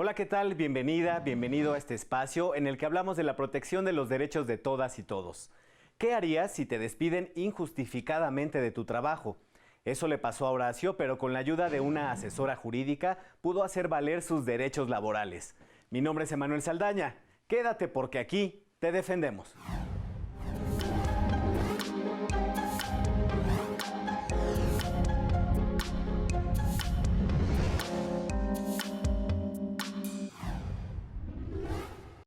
Hola, ¿qué tal? Bienvenida, bienvenido a este espacio en el que hablamos de la protección de los derechos de todas y todos. ¿Qué harías si te despiden injustificadamente de tu trabajo? Eso le pasó a Horacio, pero con la ayuda de una asesora jurídica pudo hacer valer sus derechos laborales. Mi nombre es Emanuel Saldaña. Quédate porque aquí te defendemos.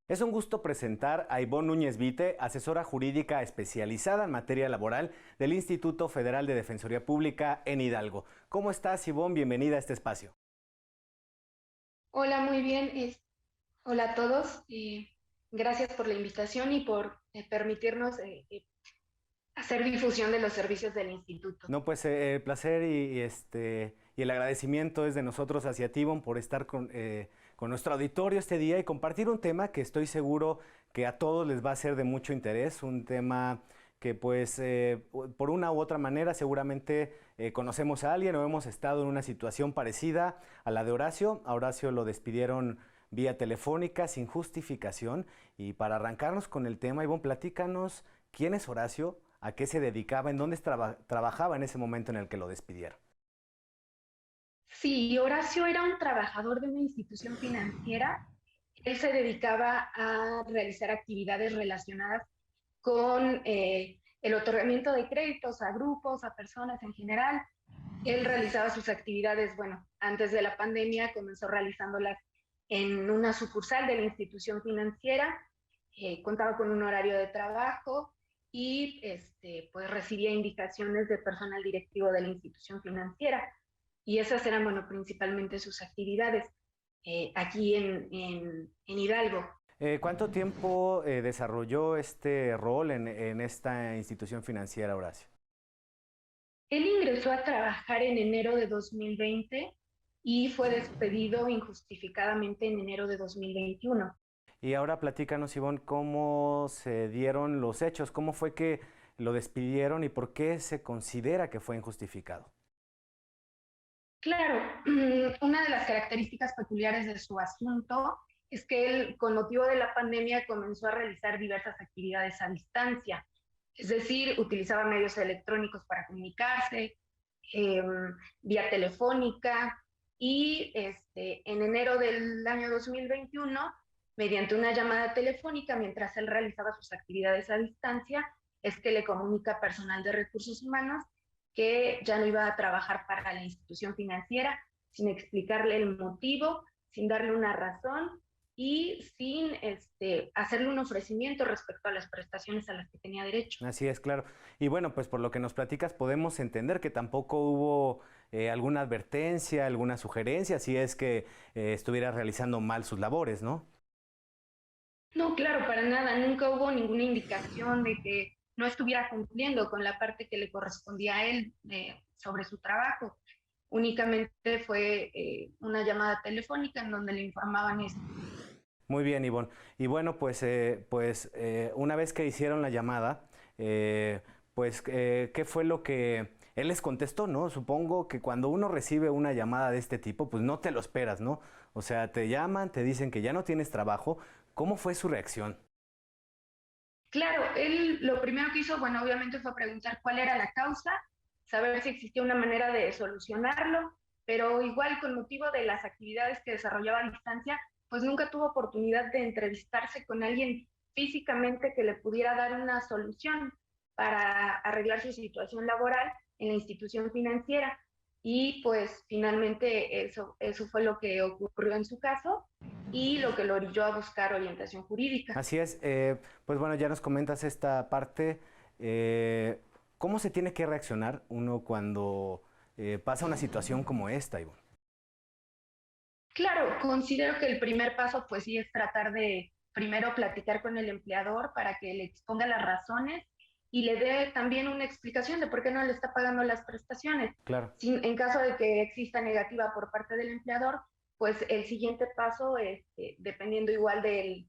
Es un gusto presentar a Ivonne Núñez Vite, asesora jurídica especializada en materia laboral del Instituto Federal de Defensoría Pública en Hidalgo. ¿Cómo estás, Ivonne? Bienvenida a este espacio. Hola, muy bien. Hola a todos. Gracias por la invitación y por permitirnos hacer difusión de los servicios del instituto. No, pues el placer y el agradecimiento es de nosotros hacia ti, Ivonne, por estar con nuestro auditorio este día y compartir un tema que estoy seguro que a todos les va a ser de mucho interés, un tema que pues por una u otra manera seguramente conocemos a alguien o hemos estado en una situación parecida a la de Horacio. A Horacio lo despidieron vía telefónica sin justificación y para arrancarnos con el tema, Ivonne, platícanos quién es Horacio, a qué se dedicaba, en dónde trabajaba en ese momento en el que lo despidieron. Sí, Horacio era un trabajador de una institución financiera. Él se dedicaba a realizar actividades relacionadas con el otorgamiento de créditos a grupos, a personas en general. Él realizaba sus actividades, bueno, antes de la pandemia comenzó realizándolas en una sucursal de la institución financiera, contaba con un horario de trabajo y pues recibía indicaciones de personal directivo de la institución financiera. Y esas eran, bueno, principalmente sus actividades aquí en Hidalgo. ¿Cuánto tiempo desarrolló este rol en esta institución financiera, Horacio? Él ingresó a trabajar en enero de 2020 y fue despedido injustificadamente en enero de 2021. Y ahora platícanos, Ivonne, cómo se dieron los hechos, cómo fue que lo despidieron y por qué se considera que fue injustificado. Claro, una de las características peculiares de su asunto es que él, con motivo de la pandemia, comenzó a realizar diversas actividades a distancia, es decir, utilizaba medios electrónicos para comunicarse, eh, vía telefónica, y en enero del año 2021, mediante una llamada telefónica, mientras él realizaba sus actividades a distancia, es que le comunica personal de recursos humanos que ya no iba a trabajar para la institución financiera, sin explicarle el motivo, sin darle una razón y sin hacerle un ofrecimiento respecto a las prestaciones a las que tenía derecho. Así es, claro. Y bueno, pues por lo que nos platicas podemos entender que tampoco hubo alguna advertencia, alguna sugerencia, si es que estuviera realizando mal sus labores, ¿no? No, claro, para nada, nunca hubo ninguna indicación de que no estuviera cumpliendo con la parte que le correspondía a él sobre su trabajo. Únicamente fue una llamada telefónica en donde le informaban esto. Muy bien, Ivonne. Y bueno, una vez que hicieron la llamada, ¿qué fue lo que él les contestó, no? Supongo que cuando uno recibe una llamada de este tipo, pues no te lo esperas, ¿no? O sea, te llaman, te dicen que ya no tienes trabajo. ¿Cómo fue su reacción? Claro, él lo primero que hizo, bueno, obviamente fue preguntar cuál era la causa, saber si existía una manera de solucionarlo, pero igual con motivo de las actividades que desarrollaba a distancia, pues nunca tuvo oportunidad de entrevistarse con alguien físicamente que le pudiera dar una solución para arreglar su situación laboral en la institución financiera. Y pues finalmente eso fue lo que ocurrió en su caso y lo que lo orilló a buscar orientación jurídica. Así es, pues bueno, ya nos comentas esta parte. eh, ¿Cómo se tiene que reaccionar uno cuando pasa una situación como esta, Ivonne? Claro, considero que el primer paso pues sí es tratar de primero platicar con el empleador para que le exponga las razones y le dé también una explicación de por qué no le está pagando las prestaciones. Claro. En caso de que exista negativa por parte del empleador, pues el siguiente paso, dependiendo igual de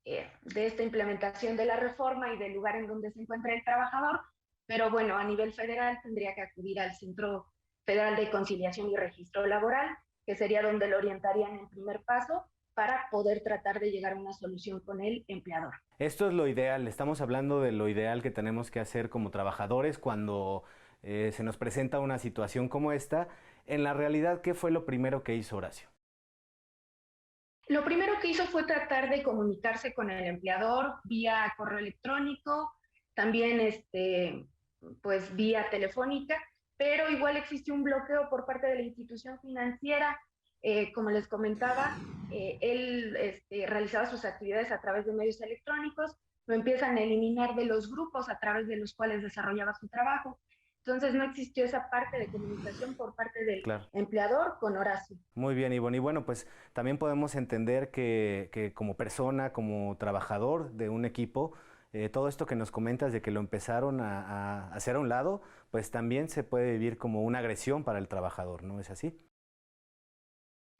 esta implementación de la reforma y del lugar en donde se encuentra el trabajador, pero bueno, a nivel federal tendría que acudir al Centro Federal de Conciliación y Registro Laboral que sería donde lo orientarían en primer paso para poder tratar de llegar a una solución con el empleador. Esto es lo ideal, estamos hablando de lo ideal que tenemos que hacer como trabajadores cuando se nos presenta una situación como esta. En la realidad, ¿qué fue lo primero que hizo Horacio? Lo primero que hizo fue tratar de comunicarse con el empleador vía correo electrónico, también pues vía telefónica, pero igual existe un bloqueo por parte de la institución financiera. Como les comentaba, él realizaba sus actividades a través de medios electrónicos, lo empiezan a eliminar de los grupos a través de los cuales desarrollaba su trabajo. Entonces no existió esa parte de comunicación por parte del Claro. empleador con Horacio. Muy bien, Ivonne. Y bueno, pues también podemos entender que como persona, como trabajador de un equipo, todo esto que nos comentas de que lo empezaron a hacer a un lado, pues también se puede vivir como una agresión para el trabajador, ¿no es así?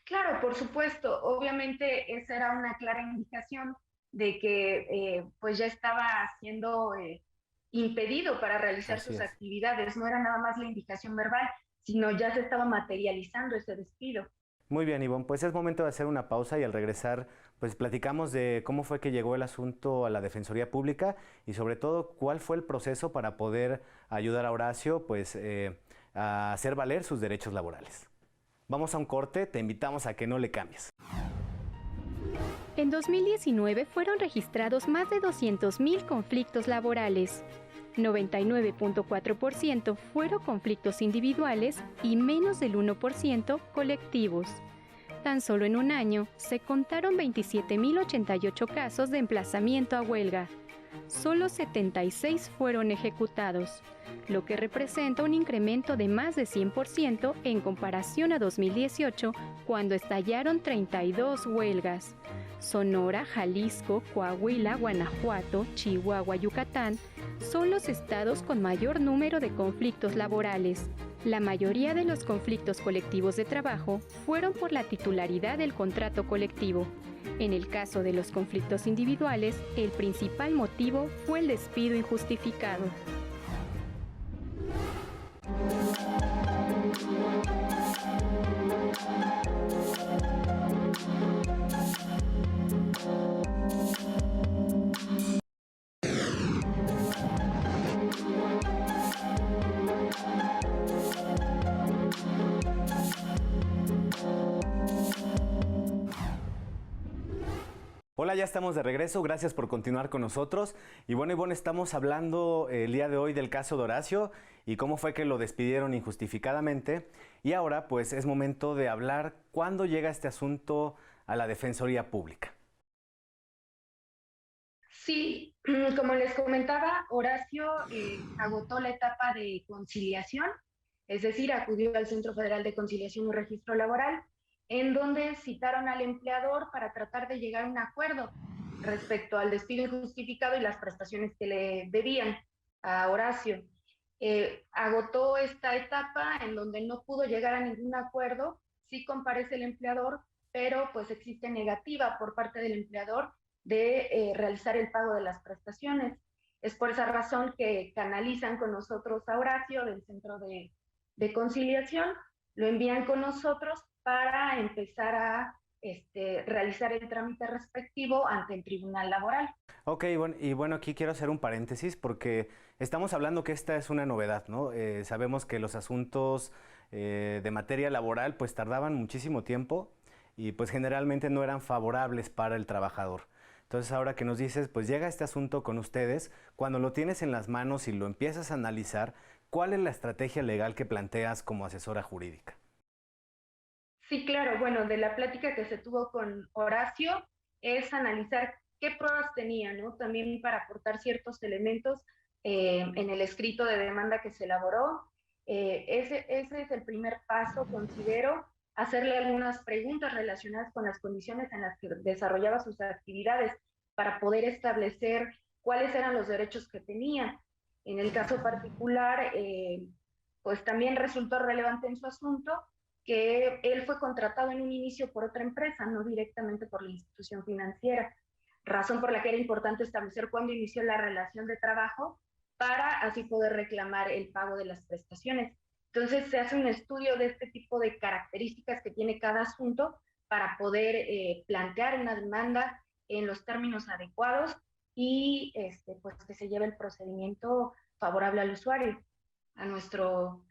Claro, por supuesto. Obviamente esa era una clara indicación de que pues ya estaba siendo impedido para realizar Así sus es. actividades. No era nada más la indicación verbal, sino ya se estaba materializando ese despido. Muy bien, Ivonne, pues es momento de hacer una pausa y al regresar, pues platicamos de cómo fue que llegó el asunto a la Defensoría Pública y sobre todo cuál fue el proceso para poder ayudar a Horacio, pues, a hacer valer sus derechos laborales. Vamos a un corte, te invitamos a que no le cambies. En 2019 fueron registrados más de 200.000 conflictos laborales. 99.4% fueron conflictos individuales y menos del 1% colectivos. Tan solo en un año se contaron 27.088 casos de emplazamiento a huelga. Solo 76 fueron ejecutados, lo que representa un incremento de más de 100% en comparación a 2018, cuando estallaron 32 huelgas. Sonora, Jalisco, Coahuila, Guanajuato, Chihuahua, Yucatán son los estados con mayor número de conflictos laborales. La mayoría de los conflictos colectivos de trabajo fueron por la titularidad del contrato colectivo. En el caso de los conflictos individuales, el principal motivo fue el despido injustificado. Hola, ya estamos de regreso, gracias por continuar con nosotros. Y bueno, Ivonne, estamos hablando el día de hoy del caso de Horacio y cómo fue que lo despidieron injustificadamente. Y ahora pues es momento de hablar cuándo llega este asunto a la Defensoría Pública. Sí, como les comentaba, Horacio agotó la etapa de conciliación, es decir, acudió al Centro Federal de Conciliación y Registro Laboral, en donde citaron al empleador para tratar de llegar a un acuerdo respecto al despido injustificado y las prestaciones que le debían a Horacio. Agotó esta etapa en donde no pudo llegar a ningún acuerdo, sí comparece el empleador, pero pues existe negativa por parte del empleador de realizar el pago de las prestaciones. Es por esa razón que canalizan con nosotros a Horacio del Centro de Conciliación, lo envían con nosotros para empezar a realizar el trámite respectivo ante el Tribunal Laboral. Ok, y bueno, aquí quiero hacer un paréntesis porque estamos hablando que esta es una novedad, ¿no? Sabemos que los asuntos de materia laboral pues tardaban muchísimo tiempo y pues generalmente no eran favorables para el trabajador. Entonces ahora que nos dices, pues llega este asunto con ustedes, cuando lo tienes en las manos y lo empiezas a analizar, ¿cuál es la estrategia legal que planteas como asesora jurídica? Sí, claro, bueno, de la plática que se tuvo con Horacio es analizar qué pruebas tenía, ¿no? También para aportar ciertos elementos en el escrito de demanda que se elaboró. Ese es el primer paso, considero, hacerle algunas preguntas relacionadas con las condiciones en las que desarrollaba sus actividades para poder establecer cuáles eran los derechos que tenía. En el caso particular, pues también resultó relevante en su asunto que él fue contratado en un inicio por otra empresa, no directamente por la institución financiera, razón por la que era importante establecer cuándo inició la relación de trabajo para así poder reclamar el pago de las prestaciones. Entonces se hace un estudio de este tipo de características que tiene cada asunto para poder plantear una demanda en los términos adecuados y pues que se lleve el procedimiento favorable al usuario, a nuestro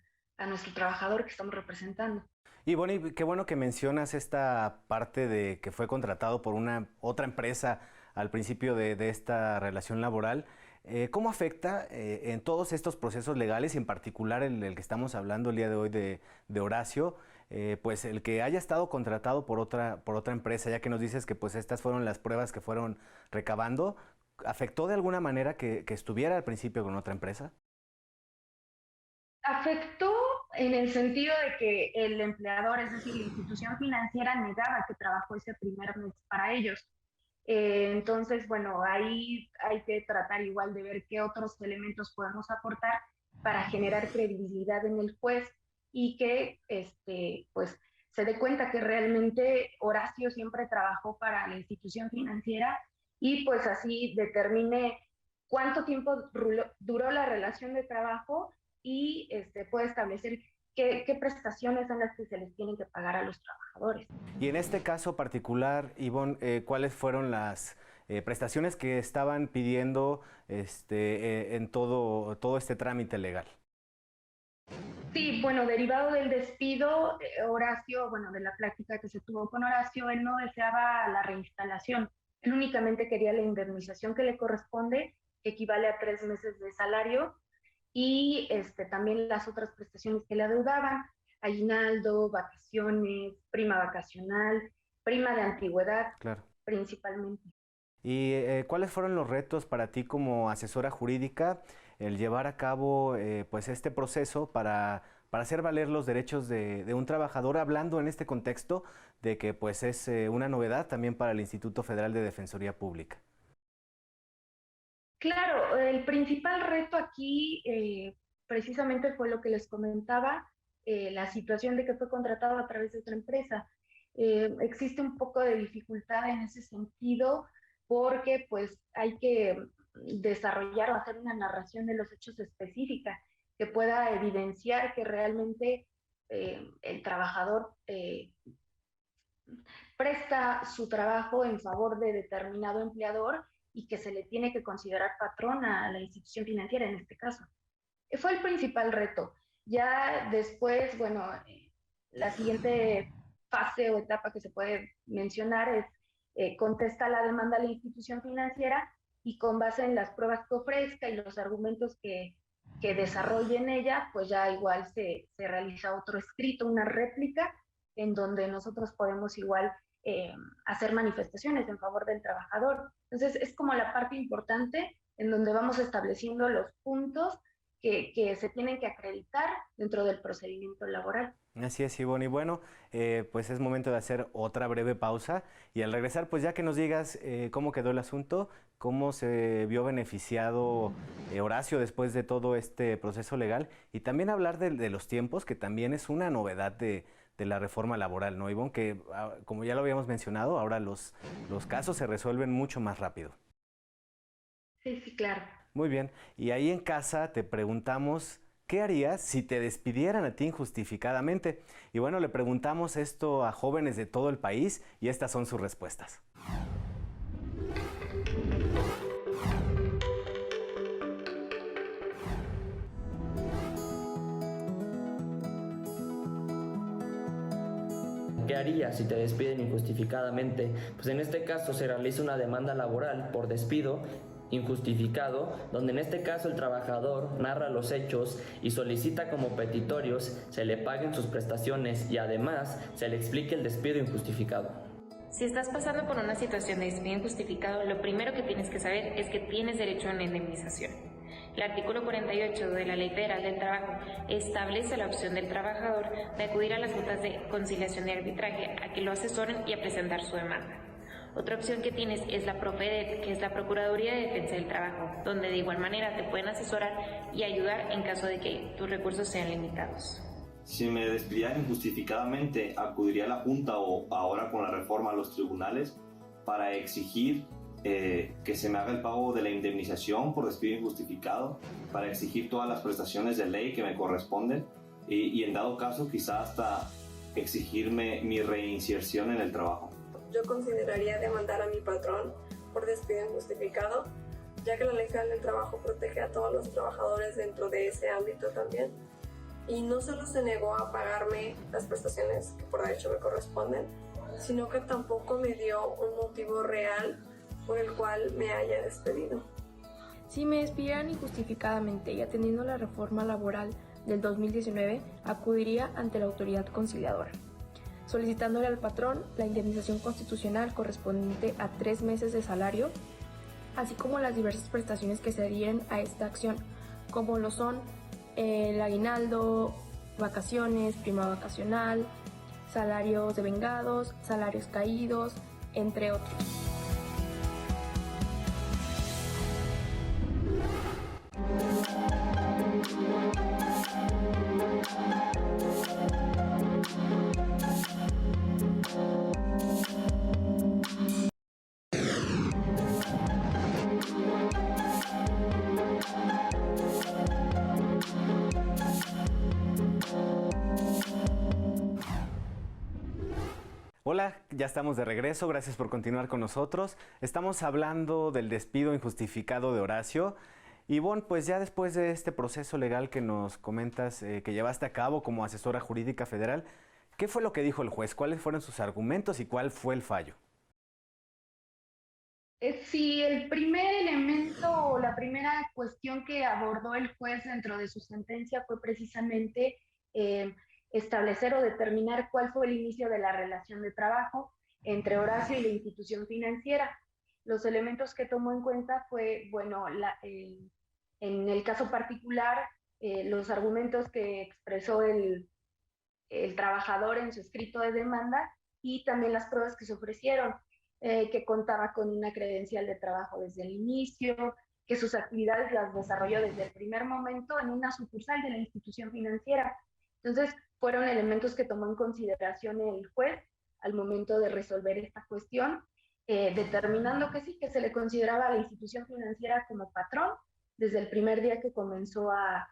trabajador que estamos representando. Y Bonnie, qué bueno que mencionas esta parte de que fue contratado por una otra empresa al principio de esta relación laboral. ¿Cómo afecta en todos estos procesos legales y en particular el que estamos hablando el día de hoy de Horacio, pues el que haya estado contratado por otra empresa, ya que nos dices que pues estas fueron las pruebas que fueron recabando, ¿afectó de alguna manera que estuviera al principio con otra empresa? Afectó en el sentido de que el empleador, es decir, la institución financiera, negaba que trabajó ese primer mes para ellos. Entonces, bueno, ahí hay que tratar igual de ver qué otros elementos podemos aportar para generar credibilidad en el juez y que pues se dé cuenta que realmente Horacio siempre trabajó para la institución financiera y pues así determine cuánto tiempo duró la relación de trabajo y puede establecer qué prestaciones son las que se les tienen que pagar a los trabajadores. Y en este caso particular, Ivonne, ¿cuáles fueron las prestaciones que estaban pidiendo en todo este trámite legal? Sí, bueno, derivado del despido, Horacio, bueno, de la plática que se tuvo con Horacio, él no deseaba la reinstalación, él únicamente quería la indemnización que le corresponde, que equivale a 3 meses de salario, y también las otras prestaciones que le adeudaban, aguinaldo, vacaciones, prima vacacional, prima de antigüedad, Claro. principalmente. ¿Y cuáles fueron los retos para ti como asesora jurídica el llevar a cabo pues este proceso para hacer valer los derechos de un trabajador, hablando en este contexto de que pues es una novedad también para el Instituto Federal de Defensoría Pública? Claro, el principal reto aquí precisamente fue lo que les comentaba, la situación de que fue contratado a través de otra empresa. Existe un poco de dificultad en ese sentido porque pues hay que desarrollar o hacer una narración de los hechos específica que pueda evidenciar que realmente el trabajador presta su trabajo en favor de determinado empleador y que se le tiene que considerar patrona a la institución financiera en este caso. Fue el principal reto. Ya después, bueno, la siguiente fase o etapa que se puede mencionar es contesta la demanda a la institución financiera y con base en las pruebas que ofrezca y los argumentos que desarrolle en ella, pues ya igual se realiza otro escrito, una réplica, en donde nosotros podemos igual hacer manifestaciones en favor del trabajador. Entonces es como la parte importante en donde vamos estableciendo los puntos que se tienen que acreditar dentro del procedimiento laboral. Así es, Ivonne. Y bueno, pues es momento de hacer otra breve pausa y al regresar, pues ya que nos digas cómo quedó el asunto, cómo se vio beneficiado Horacio después de todo este proceso legal y también hablar de los tiempos, que también es una novedad de la reforma laboral, ¿no, Ivonne? Que como ya lo habíamos mencionado, ahora los casos se resuelven mucho más rápido. Sí, sí, claro. Muy bien. Y ahí en casa te preguntamos, ¿qué harías si te despidieran a ti injustificadamente? Y bueno, le preguntamos esto a jóvenes de todo el país y estas son sus respuestas. ¿Qué harías si te despiden injustificadamente? Pues en este caso se realiza una demanda laboral por despido injustificado, donde en este caso el trabajador narra los hechos y solicita como petitorios se le paguen sus prestaciones y además se le explique el despido injustificado. Si estás pasando por una situación de despido injustificado, lo primero que tienes que saber es que tienes derecho a una indemnización. El artículo 48 de la Ley Federal del Trabajo establece la opción del trabajador de acudir a las juntas de conciliación y arbitraje a que lo asesoren y a presentar su demanda. Otra opción que tienes es la PROFEDET, que es la Procuraduría de Defensa del Trabajo, donde de igual manera te pueden asesorar y ayudar en caso de que tus recursos sean limitados. Si me despidieran injustificadamente, acudiría a la Junta o ahora con la reforma a los tribunales para exigir que se me haga el pago de la indemnización por despido injustificado, para exigir todas las prestaciones de ley que me corresponden y en dado caso quizá hasta exigirme mi reinserción en el trabajo. Yo consideraría demandar a mi patrón por despido injustificado, ya que la Ley Federal del Trabajo protege a todos los trabajadores dentro de ese ámbito también. Y no solo se negó a pagarme las prestaciones que por derecho me corresponden, sino que tampoco me dio un motivo real por el cual me haya despedido. Si me despidieran injustificadamente y atendiendo la reforma laboral del 2019, acudiría ante la autoridad conciliadora, solicitándole al patrón la indemnización constitucional correspondiente a 3 meses de salario, así como las diversas prestaciones que se adhieren a esta acción, como lo son el aguinaldo, vacaciones, prima vacacional, salarios devengados, salarios caídos, entre otros. Hola, ya estamos de regreso, gracias por continuar con nosotros. Estamos hablando del despido injustificado de Horacio. Ivonne, pues ya después de este proceso legal que nos comentas que llevaste a cabo como asesora jurídica federal, ¿qué fue lo que dijo el juez? ¿Cuáles fueron sus argumentos y cuál fue el fallo? Sí, el primer elemento o la primera cuestión que abordó el juez dentro de su sentencia fue precisamente establecer o determinar cuál fue el inicio de la relación de trabajo entre Horacio y la institución financiera. Los elementos que tomó en cuenta fue, bueno, en el caso particular, los argumentos que expresó el trabajador en su escrito de demanda y también las pruebas que se ofrecieron, que contaba con una credencial de trabajo desde el inicio, que sus actividades las desarrolló desde el primer momento en una sucursal de la institución financiera. Entonces, fueron elementos que tomó en consideración el juez al momento de resolver esta cuestión, determinando que sí, que se le consideraba a la institución financiera como patrón desde el primer día que comenzó a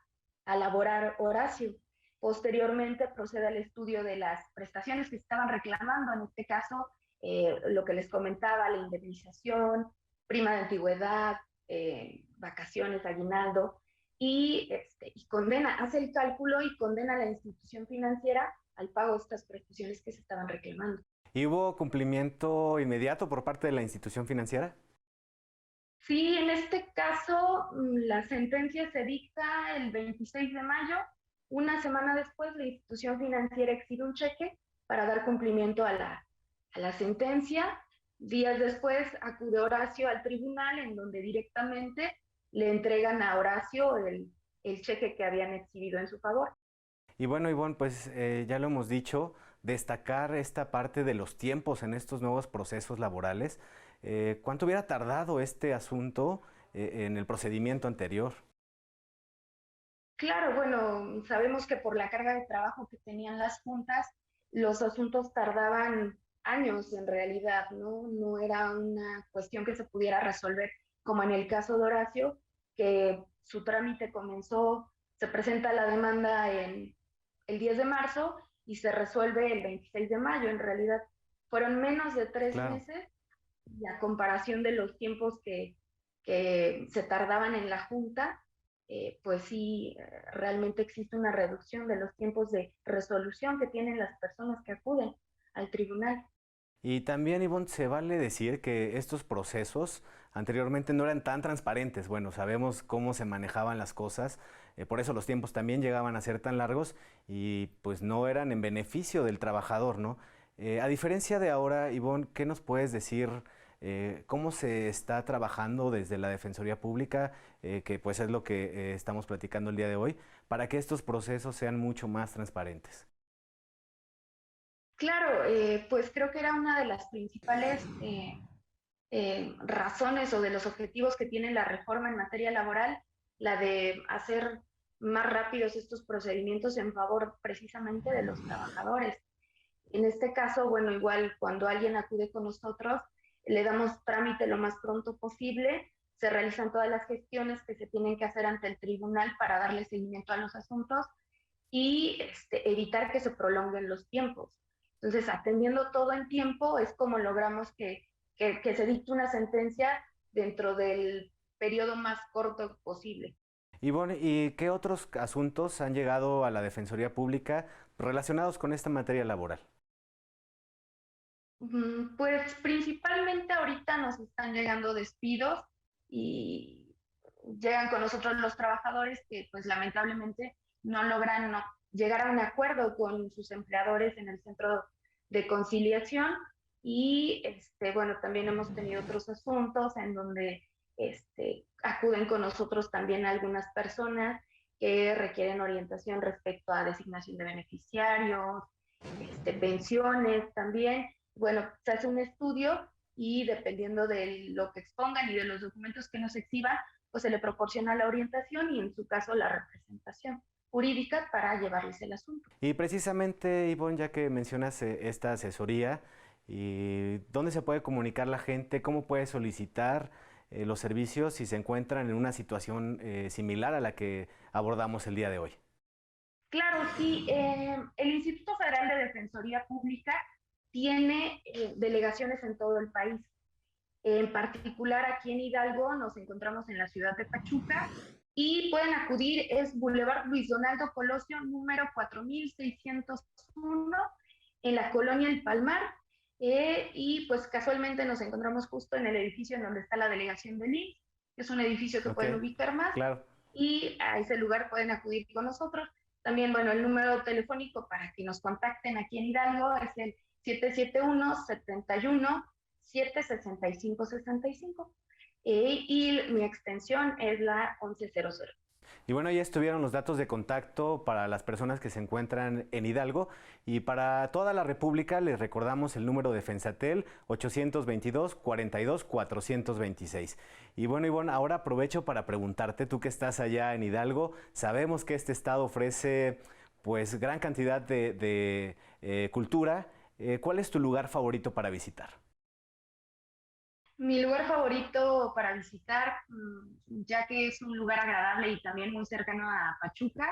laborar Horacio. Posteriormente procede al estudio de las prestaciones que estaban reclamando, en este caso, lo que les comentaba, la indemnización, prima de antigüedad, vacaciones, aguinaldo, y hace el cálculo y condena a la institución financiera al pago de estas prestaciones que se estaban reclamando. ¿Y hubo cumplimiento inmediato por parte de la institución financiera? Sí, en este caso la sentencia se dicta el 26 de mayo. Una semana después, la institución financiera expide un cheque para dar cumplimiento a la sentencia. Días después acude Horacio al tribunal, en donde directamente le entregan a Horacio el cheque que habían exhibido en su favor. Y bueno, Ivonne, pues ya lo hemos dicho, destacar esta parte de los tiempos en estos nuevos procesos laborales. ¿Cuánto hubiera tardado este asunto en el procedimiento anterior? Claro, bueno, sabemos que por la carga de trabajo que tenían las juntas, los asuntos tardaban años en realidad, ¿no? No era una cuestión que se pudiera resolver como en el caso de Horacio, que su trámite comenzó, se presenta la demanda el 10 de marzo y se resuelve el 26 de mayo. En realidad fueron menos de 3 meses, y a comparación de los tiempos que se tardaban en la Junta, pues sí, realmente existe una reducción de los tiempos de resolución que tienen las personas que acuden al tribunal. Y también, Ivonne, se vale decir que estos procesos anteriormente no eran tan transparentes. Bueno, sabemos cómo se manejaban las cosas, por eso los tiempos también llegaban a ser tan largos y pues no eran en beneficio del trabajador, ¿no? A diferencia de ahora, Ivonne, ¿qué nos puedes decir? ¿Cómo se está trabajando desde la Defensoría Pública, que pues es lo que estamos platicando el día de hoy, para que estos procesos sean mucho más transparentes? Claro, pues creo que era una de las principales razones o de los objetivos que tiene la reforma en materia laboral, la de hacer más rápidos estos procedimientos en favor precisamente de los trabajadores. En este caso, bueno, igual cuando alguien acude con nosotros, le damos trámite lo más pronto posible, se realizan todas las gestiones que se tienen que hacer ante el tribunal para darle seguimiento a los asuntos y evitar que se prolonguen los tiempos. Entonces, atendiendo todo en tiempo es como logramos que se dicte una sentencia dentro del periodo más corto posible. Ivonne, ¿y qué otros asuntos han llegado a la Defensoría Pública relacionados con esta materia laboral? Pues principalmente ahorita nos están llegando despidos y llegan con nosotros los trabajadores que pues lamentablemente no logran llegar a un acuerdo con sus empleadores en el centro de conciliación y bueno, también hemos tenido otros asuntos en donde acuden con nosotros también algunas personas que requieren orientación respecto a designación de beneficiarios, pensiones también. Bueno, se hace un estudio y dependiendo de lo que expongan y de los documentos que nos exhiban, pues se le proporciona la orientación y en su caso la representación jurídica para llevarles el asunto. Y precisamente, Ivonne, ya que mencionas esta asesoría, ¿dónde se puede comunicar la gente? ¿Cómo puede solicitar los servicios si se encuentran en una situación similar a la que abordamos el día de hoy? Claro, sí. El Instituto Federal de Defensoría Pública tiene delegaciones en todo el país. En particular aquí en Hidalgo nos encontramos en la ciudad de Pachuca y pueden acudir, es Boulevard Luis Donaldo Colosio, número 4601, en la colonia El Palmar, y pues casualmente nos encontramos justo en el edificio en donde está la delegación del IMSS, que es un edificio que pueden ubicar más, claro. Y a ese lugar pueden acudir con nosotros. También, bueno, el número telefónico para que nos contacten aquí en Hidalgo es el 771-71-765-65. Y mi extensión es la 1100. Y bueno, ya estuvieron los datos de contacto para las personas que se encuentran en Hidalgo y para toda la República les recordamos el número de Fensatel 822-42-426. Y bueno, Ivonne, ahora aprovecho para preguntarte, tú que estás allá en Hidalgo, sabemos que este estado ofrece pues gran cantidad de cultura. ¿Cuál es tu lugar favorito para visitar? Mi lugar favorito para visitar, ya que es un lugar agradable y también muy cercano a Pachuca,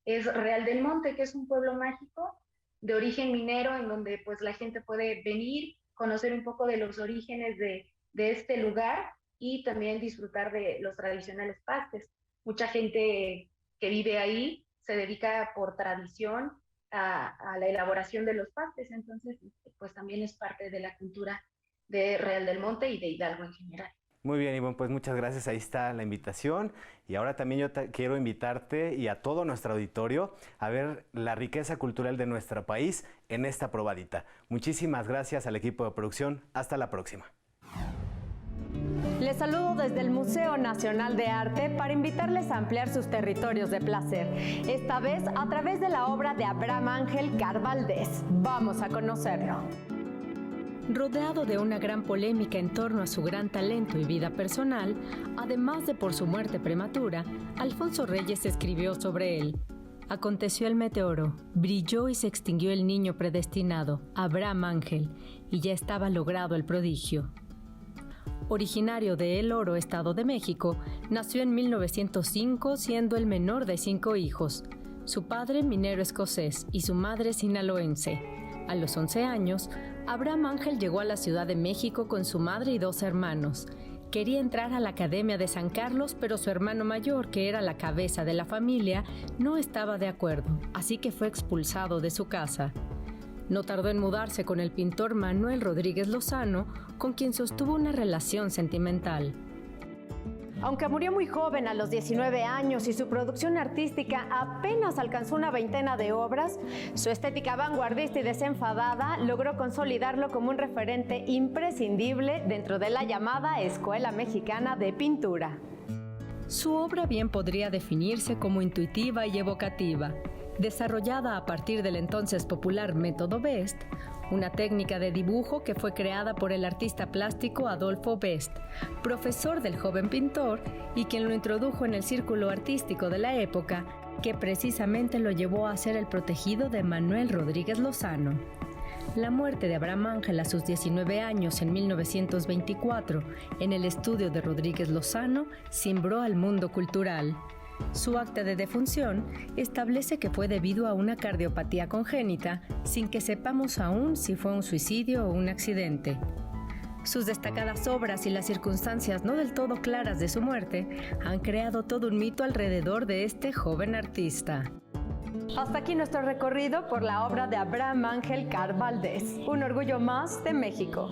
es Real del Monte, que es un pueblo mágico de origen minero en donde pues la gente puede venir, conocer un poco de los orígenes de este lugar y también disfrutar de los tradicionales pastes. Mucha gente que vive ahí se dedica por tradición a la elaboración de los pastes, entonces pues también es parte de la cultura de Real del Monte y de Hidalgo en general. Muy bien, Ivonne, pues muchas gracias, ahí está la invitación. Y ahora también yo quiero invitarte y a todo nuestro auditorio a ver la riqueza cultural de nuestro país en esta probadita. Muchísimas gracias al equipo de producción, hasta la próxima. Les saludo desde el Museo Nacional de Arte para invitarles a ampliar sus territorios de placer, esta vez a través de la obra de Abraham Ángel Car Valdés. Vamos a conocerlo. Rodeado de una gran polémica en torno a su gran talento y vida personal, además de por su muerte prematura, Alfonso Reyes escribió sobre él. Aconteció el meteoro, brilló y se extinguió el niño predestinado, Abraham Ángel, y ya estaba logrado el prodigio. Originario de El Oro, Estado de México, nació en 1905 siendo el menor de 5 hijos. Su padre minero escocés y su madre sinaloense. A los 11 años, Abraham Ángel llegó a la Ciudad de México con su madre y 2 hermanos. Quería entrar a la Academia de San Carlos, pero su hermano mayor, que era la cabeza de la familia, no estaba de acuerdo, así que fue expulsado de su casa. No tardó en mudarse con el pintor Manuel Rodríguez Lozano, con quien sostuvo una relación sentimental. Aunque murió muy joven a los 19 años y su producción artística apenas alcanzó una veintena de obras, su estética vanguardista y desenfadada logró consolidarlo como un referente imprescindible dentro de la llamada Escuela Mexicana de Pintura. Su obra bien podría definirse como intuitiva y evocativa, desarrollada a partir del entonces popular método Best, una técnica de dibujo que fue creada por el artista plástico Adolfo Best, profesor del joven pintor y quien lo introdujo en el círculo artístico de la época, que precisamente lo llevó a ser el protegido de Manuel Rodríguez Lozano. La muerte de Abraham Ángel a sus 19 años en 1924 en el estudio de Rodríguez Lozano cimbró al mundo cultural. Su acta de defunción establece que fue debido a una cardiopatía congénita, sin que sepamos aún si fue un suicidio o un accidente. Sus destacadas obras y las circunstancias no del todo claras de su muerte han creado todo un mito alrededor de este joven artista. Hasta aquí nuestro recorrido por la obra de Abraham Ángel Carr Valdés, un orgullo más de México.